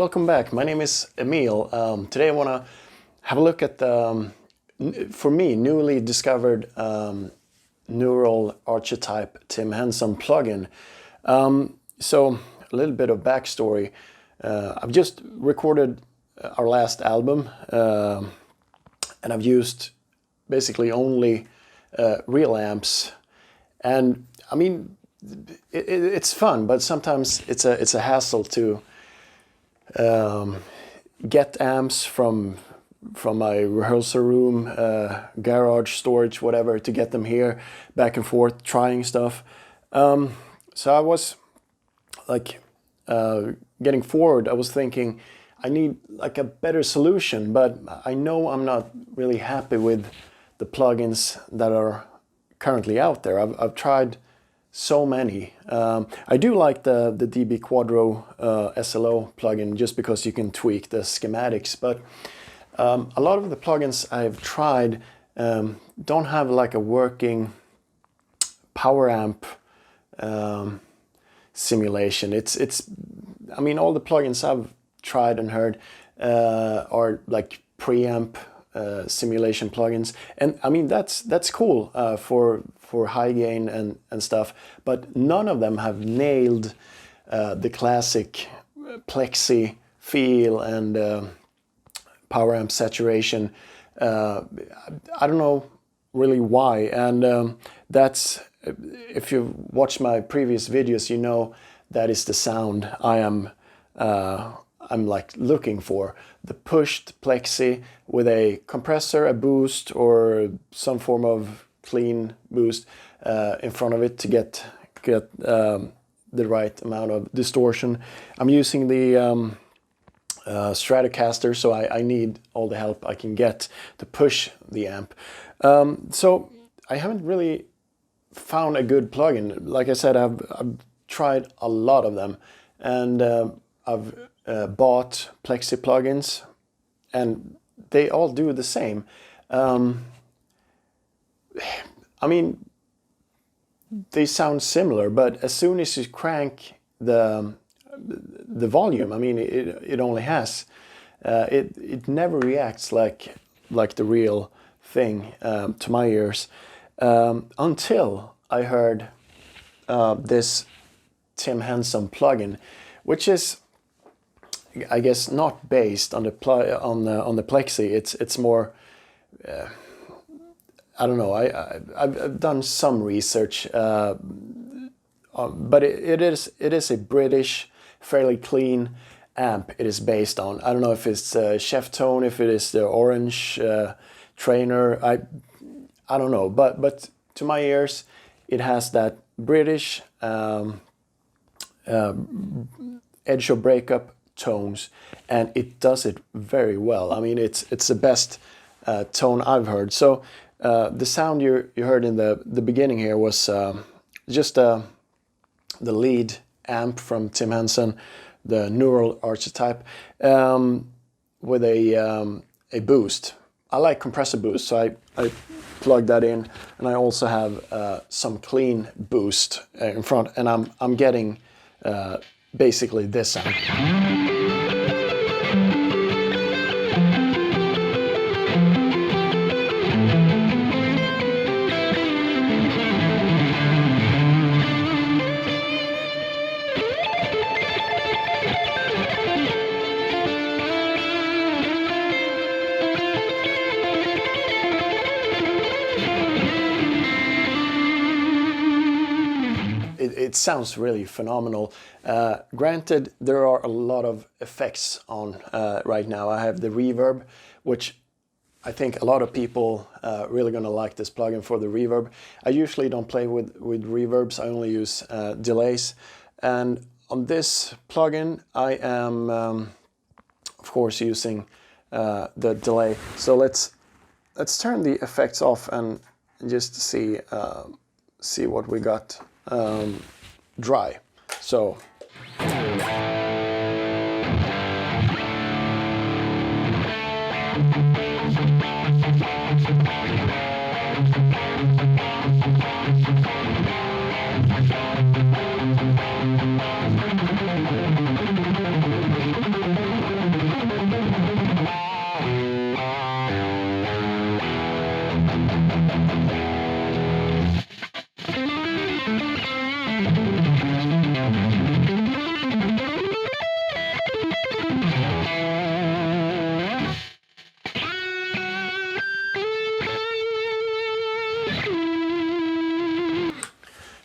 welcome back. My name is Emil. Today I want to have a look at the, for me, newly discovered Neural Archetype Tim Henson plugin. So a little bit of backstory. I've just recorded our last album and I've used basically only real amps, and I mean it's fun, but sometimes it's a hassle to get amps from my rehearsal room, garage, storage, whatever, to get them here, back and forth, trying stuff. So I was like getting forward, I was thinking I need like a better solution, but I know I'm not really happy with the plugins that are currently out there. I've tried so many. I do like the DB Quadro SLO plugin just because you can tweak the schematics, but a lot of the plugins I've tried don't have like a working power amp simulation. I mean, all the plugins I've tried and heard are like preamp simulation plugins, and I mean that's cool for high gain and stuff, but none of them have nailed the classic Plexi feel and power amp saturation. I don't know really why, and that's, if you've watched my previous videos, you know that is the sound I'm like looking for. The pushed Plexi with a compressor, a boost, or some form of clean boost in front of it to get the right amount of distortion. I'm using the Stratocaster, so I need all the help I can get to push the amp. So I haven't really found a good plugin. Like I said, I've tried a lot of them, and I've bought Plexi plugins, and they all do the same. I mean, they sound similar, but as soon as you crank the volume, I mean, it only has it never reacts like the real thing to my ears, until I heard this Tim Henson plugin, which is, I guess, not based on the Plexi. It's more I don't know. I've done some research, but it is a British, fairly clean amp. It is based on. I don't know if it's Chef Tone, if it is the Orange Trainer. I don't know, but to my ears, it has that British edge of breakup tones, and it does it very well. I mean, it's the best tone I've heard. So the sound you heard in the beginning here was just the lead amp from Tim Henson, the Neural Archetype, with a boost. I like compressor boost, so I plug that in, and I also have some clean boost in front, and I'm getting basically this sound. It sounds really phenomenal. Granted, there are a lot of effects on right now. I have the reverb, which I think a lot of people really gonna like this plugin for the reverb. I usually don't play with reverbs. I only use delays. And on this plugin, I am, of course, using the delay. So let's turn the effects off and just see what we got. Dry. So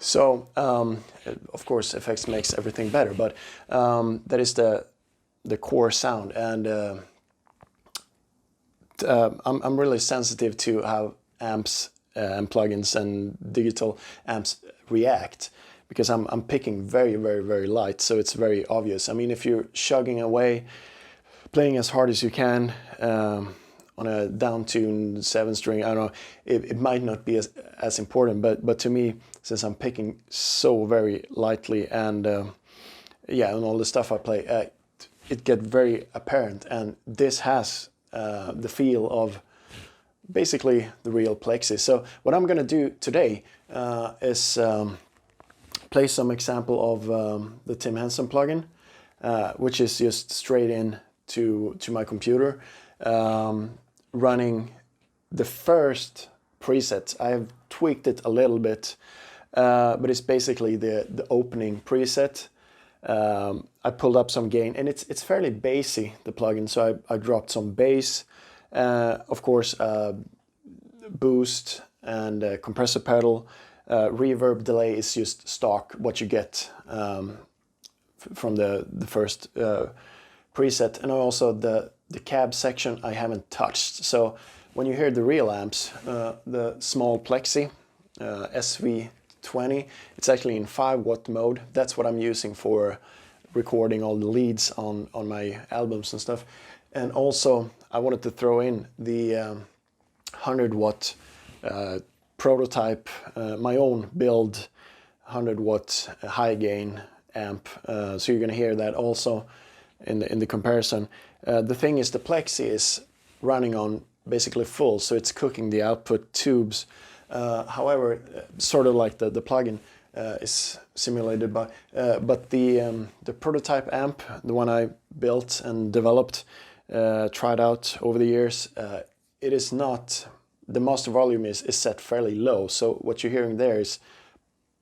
So, of course, effects makes everything better, but that is the core sound, and I'm really sensitive to how amps and plugins and digital amps react, because I'm picking very, very, very light, so it's very obvious. I mean, if you're chugging away, playing as hard as you can on a down-tuned 7-string, I don't know, it might not be as important, but to me, since I'm picking so very lightly, and yeah, and all the stuff I play, it gets very apparent, and this has the feel of basically the real Plexi. So what I'm gonna do today is play some example of the Tim Henson plugin, which is just straight in to my computer, running the first preset. I have tweaked it a little bit, but it's basically the opening preset. I pulled up some gain, and it's fairly bassy, the plugin, so I dropped some bass, of course, boost and compressor pedal. Reverb delay is just stock, what you get from the first preset, and also the cab section I haven't touched. So when you hear the real amps, the small Plexi SV20, it's actually in 5-watt mode. That's what I'm using for recording all the leads on my albums and stuff. And also I wanted to throw in the 100-watt Prototype, my own build 100-watt high gain amp. So you're gonna hear that also in the comparison. The thing is, the Plexi is running on basically full, so it's cooking the output tubes. However, sort of like the plugin is simulated by, but the Prototype amp, the one I built and developed, tried out over the years, it is not, the master volume is set fairly low, so what you're hearing there is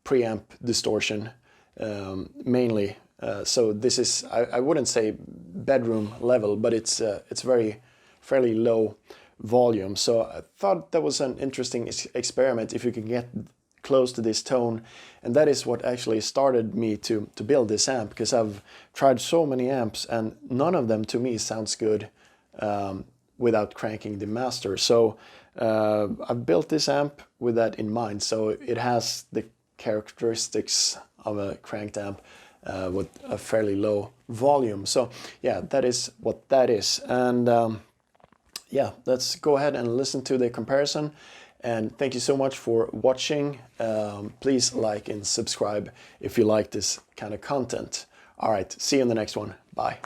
preamp distortion mainly. So this is, I wouldn't say bedroom level, but it's fairly low volume. So I thought that was an interesting experiment if you can get close to this tone, and that is what actually started me to build this amp, because I've tried so many amps and none of them to me sounds good without cranking the master. So I've built this amp with that in mind, so it has the characteristics of a cranked amp with a fairly low volume. So yeah, that is what that is. And yeah, let's go ahead and listen to the comparison. And thank you so much for watching. Please like and subscribe if you like this kind of content. All right, see you in the next one. Bye.